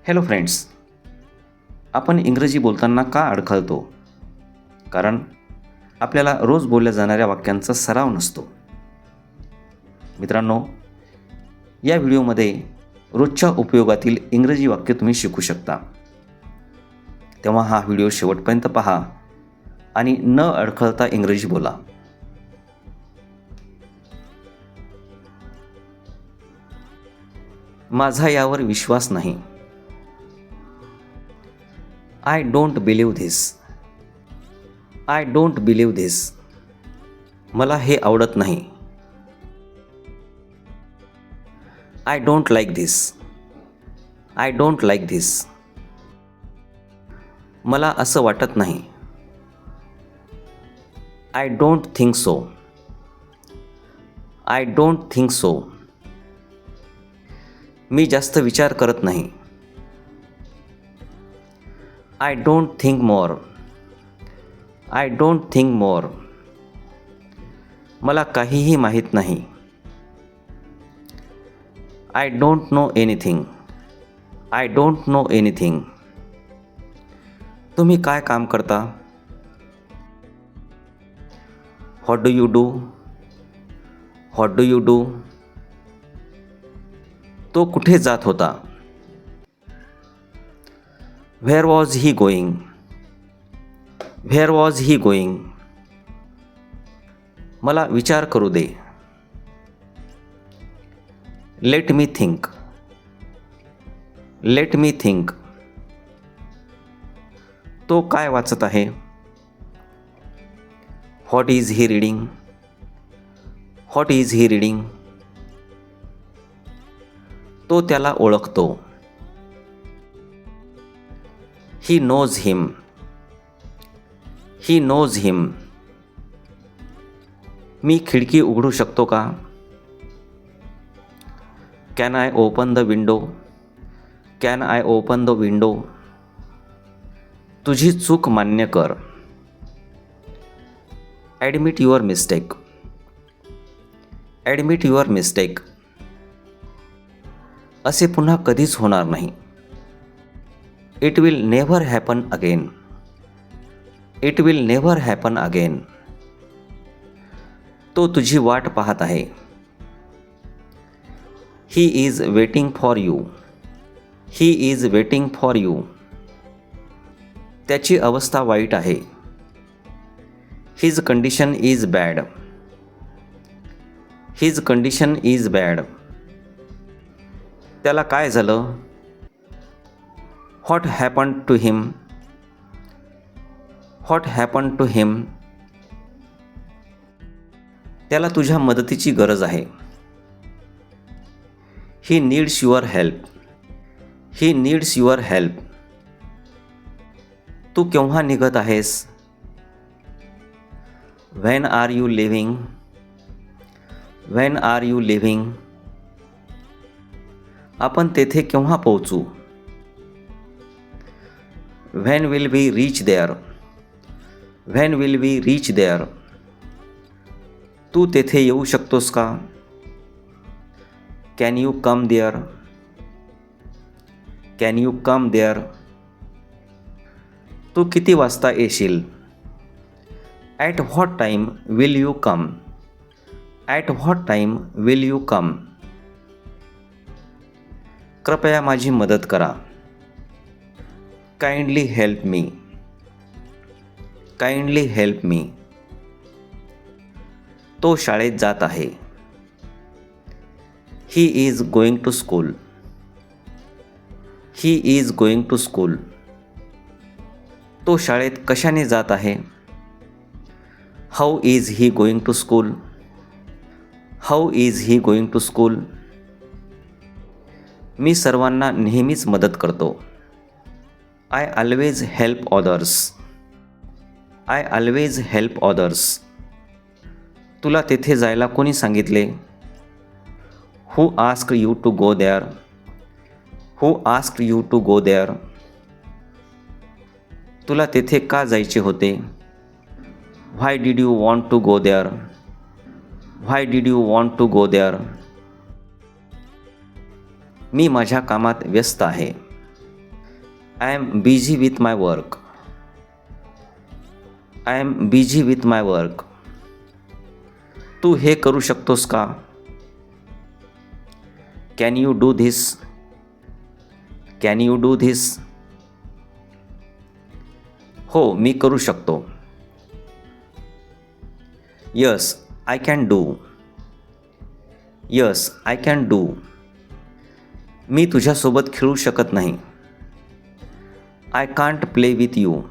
Hello friends, आपण इंग्रजी बोलताना का अडखळतो? कारण आपल्याला रोज बोलल्या जाणाऱ्या वाक्यांचा सराव नसतो. मित्रांनो, या व्हिडिओमध्ये रोजच्या उपयोगातील इंग्रजी वाक्य तुम्ही शिकू शकता. तेव्हा हा व्हिडिओ शेवटपर्यंत पहा आणि न अडखळता इंग्रजी बोला. माझा यावर विश्वास नाही. I don't believe this. I don't believe this. मला हे आवडत नाही. I don't like this. I don't like this. मला असं वाटत नाही. I don't think so. I don't think so. मी जास्त विचार करत नाही. I don't think more. I don't think more. मला काहीही माहीत नाही. I don't know anything. I don't know anything. तुम्ही काय काम करता? What do you do? What do you do? तो कुठे जात होता? Where was he going? Where was he going? मला विचार करू दे. Let me think. Let me think. तो काय वाचत आहे? What is he reading? What is he reading? तो त्याला ओळखतो. He knows him. He knows हिम. मी खिडकी उघडू शकतो का? Can I open the window? Can I open the window? तुझी चूक मान्य कर. Admit your mistake. Admit your mistake. असे पुन्हा कधीच होणार नाही. It will never happen again. It will never happen again. तो तुझी वाट पाहत आहे. He is waiting for you. He is waiting for you. त्याची अवस्था वाईट आहे. His condition is bad. His condition is bad. त्याला काय झालं? What happen to him? What happen to him? त्याला तुझ्या मदतीची गरज आहे. He needs your help. He needs your help. तू केव्हा निघत आहेस? When are you leaving? When are you leaving? आपण तेथे केव्हा पोहोचू? When will we reach there? When will we reach there? तू तेथे येऊ शकतोस का? Can you come there? Can you come there? तू किती वाजता येशील? At what time will you come? At what time will you come? कृपया माझी मदत करा. Kindly help me. Kindly help me. तो शाळेत जात आहे. He is going to school. He is going to school. तो शाळेत कशाने जात आहे? How is he going to school? How is he going to school? मी सर्वांना नेहमीच मदत करतो. I always help others. I always help others. तुला तेथे जायला कोणी सांगितले? Who asked you to go there? Who asked you to go there? तुला तेथे का जायचे होते? Why did you want to go there? Why did you want to go there? मी माझ्या कामात व्यस्त आहे. I am busy with my work. I am busy with my work. तू हे करू शकतोस का? Can you do this? Can you do this? हो, मी करू शकतो. Yes, I can do. Yes, I can do. मी तुझ्यासोबत खेळू शकत नाही. I can't play with you.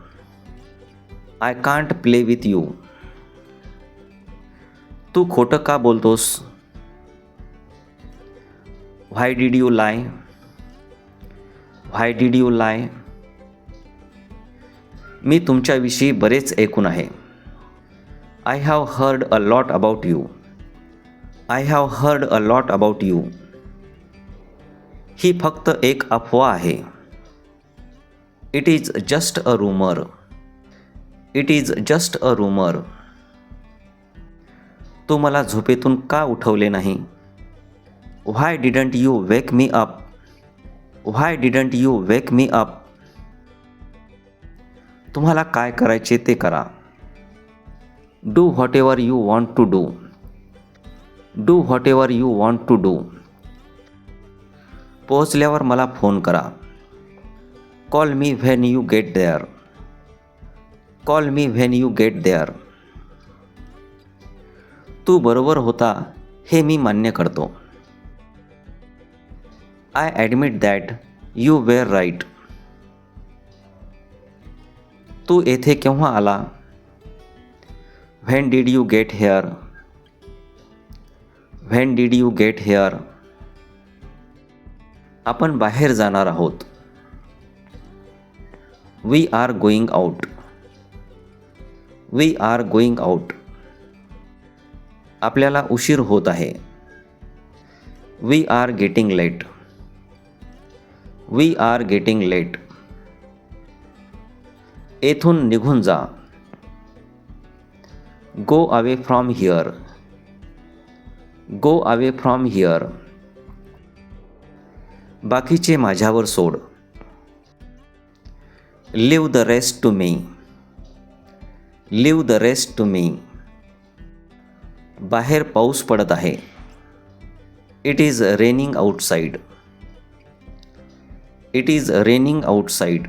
I can't play with you. तू खोटं का बोलतोस? Why did you lie? Why did you lie? मी तुमच्याविषयी बरेच ऐकून आहे. I have heard a lot about you. I have heard a lot about you. ही फक्त एक अफवा आहे. It is just a rumour. It is just a rumour. तू मला झोपेतून का उठवले नाही? Why didn't you wake me up? Why didn't you wake me up? तुम्हाला काय करायचे ते करा. Do whatever you want to do. Do whatever you want to do. पोहोचल्यावर मला फोन करा. Call me when you get there. Call me when you get there. तू बरोबर होता हे मी मान्य करतो. I admit that you were right. तू येथे केव्हा आला? When did you get here? When did you get here? आपण बाहेर जाणार आहोत. We are going out. We are going out. आपल्याला उशीर होत आहे. We are getting late. We are getting late. येथून निघून जा. Go away from here. Go away from here. बाकीचे माझ्यावर सोड. Leave the rest to me. Leave the rest to me. बाहेर पाऊस पडत आहे. It is raining outside. It is raining outside.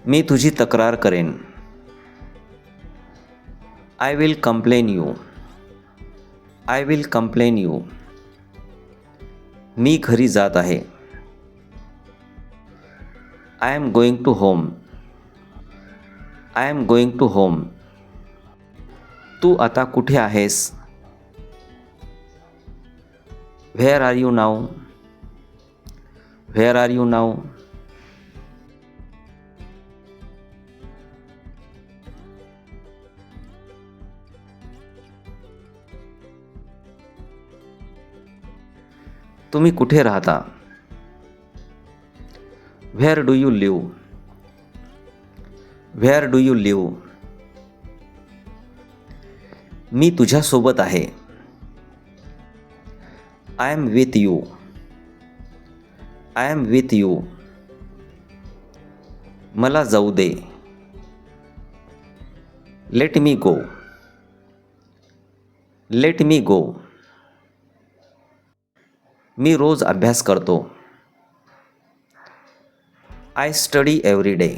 मी तुझी तक्रार करेन. I will complain you. I will complain you. मी घरी जात आहे. I am going to home. I am going to home. तू आता कुठे आहेस? Where are you now? Where are you now? तुम्ही कुठे राहता? Where do you live? Where do you live? मी तुझ्यासोबत आहे. I am with you. I am with you. मला जाऊ दे. लेट मी गो. लेट मी गो. मी रोज अभ्यास करतो. I study every day.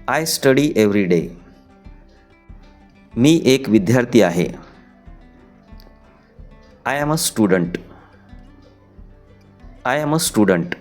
I study every day. मी एक विद्यार्थी आहे. I am a student. I am a student.